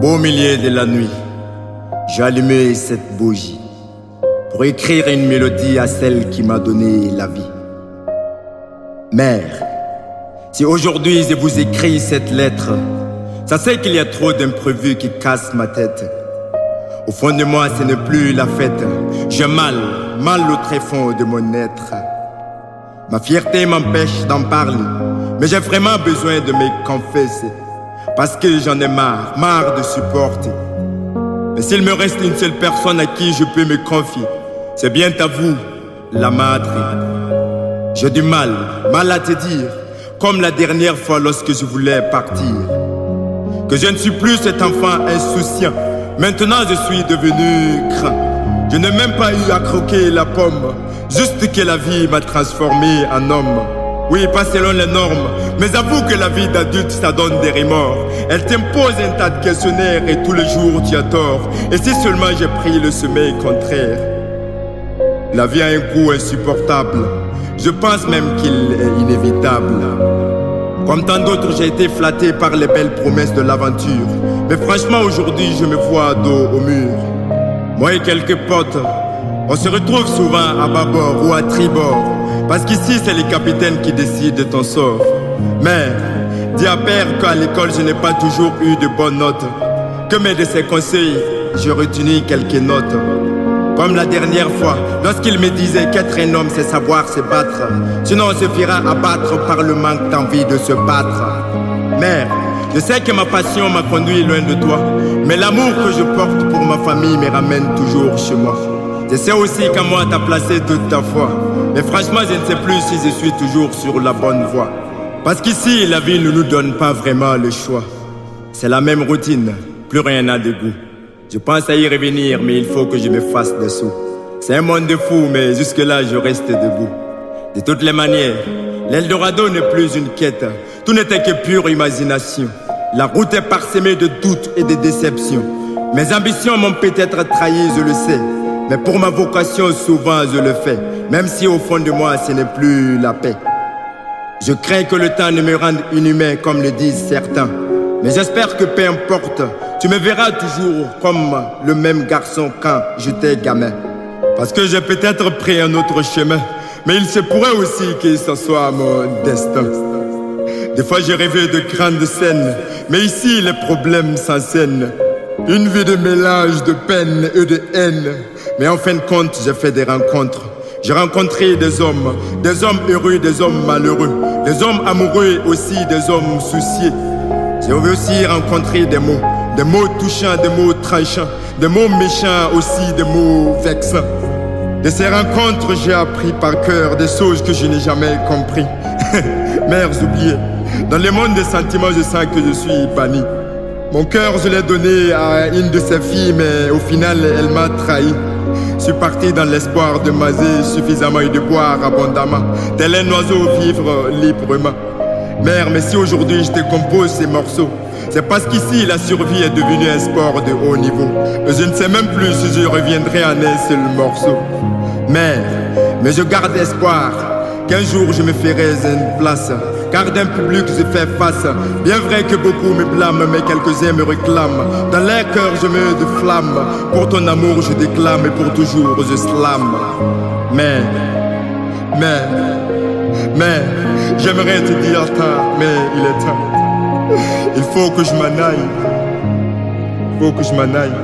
beau milieu de la nuit, j'ai allumé cette bougie pour écrire une mélodie à celle qui m'a donné la vie. Mère, si aujourd'hui je vous écris cette lettre, sachez qu'il y a trop d'imprévus qui cassent ma tête. Au fond de moi, ce n'est plus la fête. J'ai mal au tréfonds de mon être. Ma fierté m'empêche d'en parler, mais j'ai vraiment besoin de me confesser, parce que j'en ai marre de supporter. Mais s'il me reste une seule personne à qui je peux me confier, c'est bien à vous, la madre. J'ai du mal à te dire, comme la dernière fois lorsque je voulais partir, que je ne suis plus cet enfant insouciant. Maintenant je suis devenu grand. Je n'ai même pas eu à croquer la pomme, juste que la vie m'a transformé en homme. Oui, pas selon les normes, mais avoue que la vie d'adulte, ça donne des remords. Elle t'impose un tas de questionnaires et tous les jours tu as tort. Et si seulement j'ai pris le sommeil contraire? La vie a un goût insupportable, je pense même qu'il est inévitable. Comme tant d'autres, j'ai été flatté par les belles promesses de l'aventure. Mais franchement, aujourd'hui, je me vois dos au mur. Moi et quelques potes, on se retrouve souvent à bâbord ou à tribord, parce qu'ici, c'est les capitaines qui décident de ton sort. Mais, dis à père qu'à l'école, je n'ai pas toujours eu de bonnes notes. Que mes de ses conseils, j'ai retenu quelques notes. Comme la dernière fois, lorsqu'il me disait qu'être un homme, c'est savoir se battre. Sinon, on se fera abattre par le manque d'envie de se battre. Mère, je sais que ma passion m'a conduit loin de toi, mais l'amour que je porte pour ma famille me ramène toujours chez moi. Je sais aussi qu'à moi t'as placé toute ta foi, mais franchement je ne sais plus si je suis toujours sur la bonne voie. Parce qu'ici la vie ne nous donne pas vraiment le choix. C'est la même routine, plus rien n'a de goût. Je pense à y revenir, mais il faut que je me fasse des sous. C'est un monde de fous, mais jusque-là je reste debout. De toutes les manières, l'Eldorado n'est plus une quête. Tout n'était que pure imagination. La route est parsemée de doutes et de déceptions. Mes ambitions m'ont peut-être trahi, je le sais, mais pour ma vocation souvent je le fais, même si au fond de moi ce n'est plus la paix. Je crains que le temps ne me rende inhumain comme le disent certains, mais j'espère que peu importe, tu me verras toujours comme le même garçon quand j'étais gamin. Parce que j'ai peut-être pris un autre chemin, mais il se pourrait aussi que ce soit mon destin. Des fois j'ai rêvé de grandes scènes, mais ici les problèmes s'enseignent. Une vie de mélange de peine et de haine. Mais en fin de compte, j'ai fait des rencontres. J'ai rencontré des hommes heureux, des hommes malheureux, des hommes amoureux aussi, des hommes souciés. J'ai aussi rencontré des mots touchants, des mots tranchants, des mots méchants aussi, des mots vexants. De ces rencontres, j'ai appris par cœur des choses que je n'ai jamais compris. Mères oubliées, dans le monde des sentiments, je sens que je suis banni. Mon cœur, je l'ai donné à une de ses filles, mais au final, elle m'a trahi. Je suis parti dans l'espoir de maser suffisamment et de boire abondamment, tel un oiseau vivre librement. Mère, mais si aujourd'hui je te compose ces morceaux, c'est parce qu'ici la survie est devenue un sport de haut niveau. Je ne sais même plus si je reviendrai en un seul morceau. Mère, mais je garde espoir qu'un jour je me ferai une place, car d'un public je fais face. Bien vrai que beaucoup me blâment, mais quelques-uns me réclament. Dans leur cœur je me de flamme. Pour ton amour je déclame et pour toujours je slame. Mais, j'aimerais te dire tant, mais il est temps. Il faut que je m'en aille. Il faut que je m'en aille.